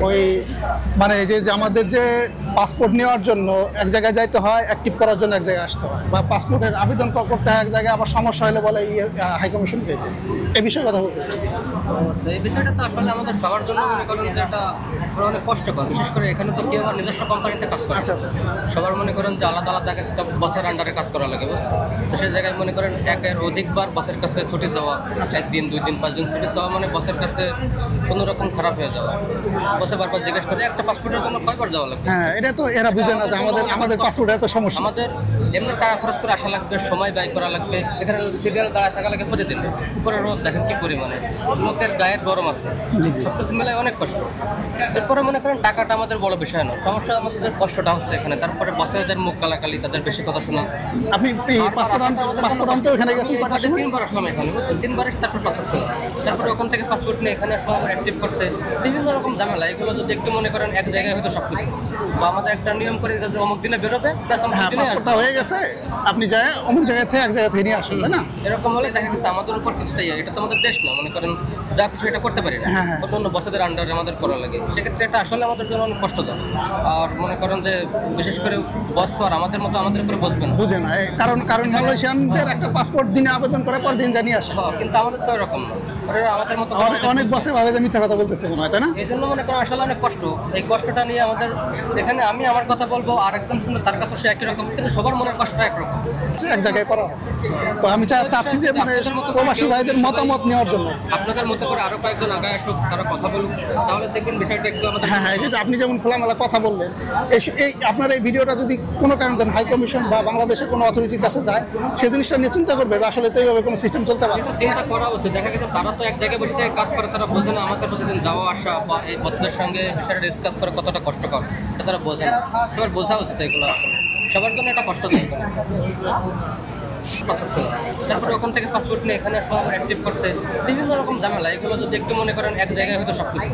ওই মানে যে আমাদের যে পাসপোর্ট নেওয়ার জন্য এক জায়গায় যাইতে হয়, অ্যাক্টিভ করার জন্য এক জায়গায় আসতে হয়, বা পাসপোর্টের আবেদন করতে হয় এক জায়গায়, আবার সমস্যা হলে বলে হাইকমিশন যেতে। এই বিষয়ে কথা বলতেছে। এই বিষয়টা তো আসলে আমাদের সবার জন্য মনে করেন যে একটা অনেক কষ্টকর, বিশেষ করে এখানে তো কেউ আর নিজস্ব কোম্পানিতে কাজ করে। আচ্ছা আচ্ছা। সবার মনে করেন যে আলাদা আলাদা একটা বসের আন্ডারে কাজ করা লাগে, বুঝছেন? তো সেই জায়গায় মনে করেন একের অধিকবার বসের কাছে ছুটি যাওয়া, 1 দিন 2 দিন 5 দিন ছুটি যাওয়া মানে বসের কাছে কোনো রকম খারাপ হয়ে যাওয়া। বসে বারবার জিজ্ঞেস করে একটা পাসপোর্টের জন্য কয়বার যাওয়া লাগবে। হ্যাঁ, এটা তো এরা বুঝে না যে আমাদের পাসপোর্টে এত সমস্যা। আমাদের এমনি টাকা খরচ করে আসা লাগবে, সময় ব্যয় করা লাগবে, এখানে সিরিয়াল দাঁড়ায় থাকা লাগে প্রতিদিন। উপরে রোদ দেখেন কি পরিমাণে, লোকের গায়ের গরম আছে, সব কিছু মিলে অনেক কষ্ট। এরপরে মনে করেন টাকাটা আমাদের বড় বিষয় না, সমস্যা আমাদের কষ্টটা হচ্ছে এখানে। তারপরে বসেদের মুখ কালাকালি, তাদের বেশি কথা শোনা। আপনি পাসপোর্ট আনতে ওখানে গেছেন? 3বার আসলাম এখানে, বুঝছেন? 3বারে তারপর পাসপোর্ট পেলাম। তারপরে ওখান থেকে পাসপোর্ট নিয়ে এখানে আসলাম, অ্যাক্টিভ করতে বিভিন্ন রকম ঝামেলা। এগুলো যদি একটু মনে করেন এক জায়গায় হয়তো সব কিছু, বা আমাদের একটা নিয়ম করে যে অমুক দিনে বেরোবে, পাসপোর্টটা হয়ে গেছে, আপনি যায় অমুক জায়গা থেকে এক জায়গা থেকে নিয়ে আসেন, তাই না? এরকম হলে দেখা গেছে আমাদের উপর কিছুটাই, এটা তো আমাদের দেশ না, মনে করেন যা কিছু এটা করতে পারি না, অন্য বসেদের আন্ডারে আমাদের করা লাগে। সেক্ষেত্রে এটা আসলে আমাদের জন্য অনেক কষ্টদায়ক। আর মনে করেন যে বিশেষ করে বস তো আর আমাদের মতো আমাদের উপরে বসবে না, বুঝে না। কারণ মালয়েশিয়ানদের একটা পাসপোর্ট দিনে আবেদন করে পর দিন জানিয়ে আসে, কিন্তু আমাদের তো এরকম না। আমাদের মতো অনেক বসে ভাবে যে মিথ্যা কথা বলতেছে মনে হয়, তাই না? এই জন্য মনে করেন আসলে অনেক কষ্ট। এই কষ্টটা নিয়ে আমাদের এখানে আমি আমার কথা বলবো, আর একদম শুনে তার কাছে সে একই রকম, কিন্তু সবার মনের কষ্টটা একরকম, এক জায়গায় করা। তো আমি চাচ্ছি যে মানে প্রবাসী ভাইদের মতামত নেওয়ার জন্য আপনাদের মতো করে আরো কয়েকজন আগায় আসুক, তারা কথা বলুক, তাহলে দেখবেন বিষয়টা একটু আমাদের। হ্যাঁ, এই যে আপনি যেমন খোলামেলা কথা বললেন, এই আপনার এই ভিডিওটা যদি কোনো কারণে হাই কমিশন বা বাংলাদেশের কোনো অথরিটির কাছে যায়, সেই জিনিসটা নিয়ে চিন্তা করবে যে আসলে তো এইভাবে কোনো সিস্টেম চলতে পারে। চিন্তা করা উচিত। দেখা গেছে তারা তো এক জায়গায় বসে থেকে কাজ করে, তারা বোঝে না আমাদের প্রতিদিন যাওয়া আসা বা এই বছরের সঙ্গে বিষয়টা ডিসকাস করে কতটা কষ্টকর, এটা তারা বোঝে না। সবার বোঝা উচিত এগুলো, সবার জন্য এটা কষ্ট দেয়। তারপরে ওখান থেকে পাসপোর্ট নিয়ে এখানে সব অ্যাক্টিভ করতে বিভিন্ন রকম ঝামেলা। এগুলো যদি একটু মনে করেন এক জায়গায় হয়তো সব কিছু,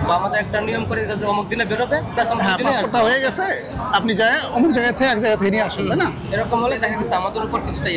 বা আমাদের একটা নিয়ম করে যে অমুক দিনে বেরোবে, পাসপোর্টটা হয়ে গেছে, আপনি যায় অমুক জায়গা থেকে এক জায়গা থেকে নিয়ে আসেন, তাই না? এরকম হলে দেখা গেছে আমাদের উপর কিছুটাই